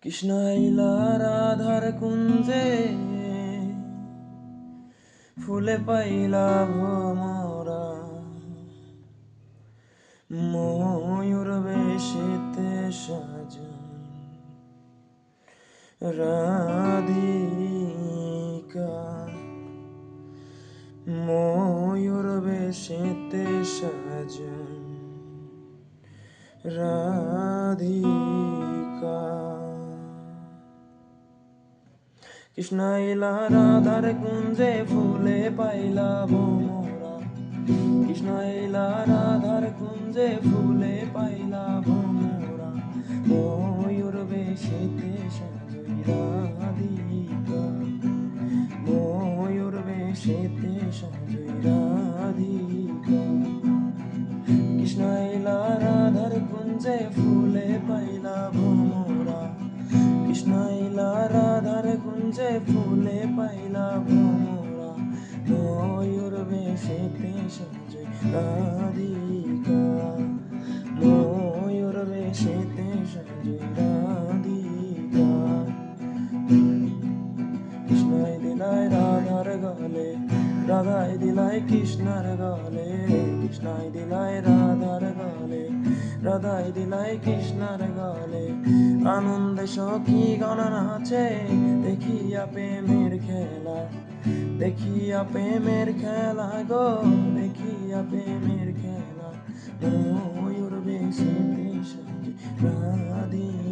কৃষ্ণ আইলা রাধার কুঞ্জে, ফুলে পাইলা ভোমরা, ময়ূর বেশেতে সাজন রাধিকা, ময়ূর বেশেতে সাজন রাধিকা। কৃষ্ণ আইলা রাধার কুঞ্জে, ফুলে পাইলা ভোমরা, কৃষ্ণ আইলা রাধার কুঞ্জে, ফুলে পাইলা ভোমরা, ময়ূর বেশেতে সাজই রাধিকা, ময়ূর বেশেতে সাজই রাধিকা। কৃষ্ণ আইলা রাধার কুঞ্জে, ফুলে পাইলা ভোমরা, কৃষ্ণ আইলা রাধার কুঞ্জে, ফুলে পাইলা ভোমরা, ময়ূর বেশেতে সাজই রাধিকা, ময়ূর বেশেতে সাজই রাধিকা। কৃষ্ণাই দিলাই রাধার গলে, রাধাই দিলাই কৃষ্ণার গলে, কৃষ্ণাই দিলাই রাধার গলে, রাধাই দিলাই কৃষ্ণার গলে। আনন্দে সখী গণ নাচে, দেখিয়া প্রেমের খেলা, দেখিয়া প্রেমের খেলা গো, দেখিয়া প্রেমের খেলা, ময়ূর বেশেতে সাজে রাধিকা।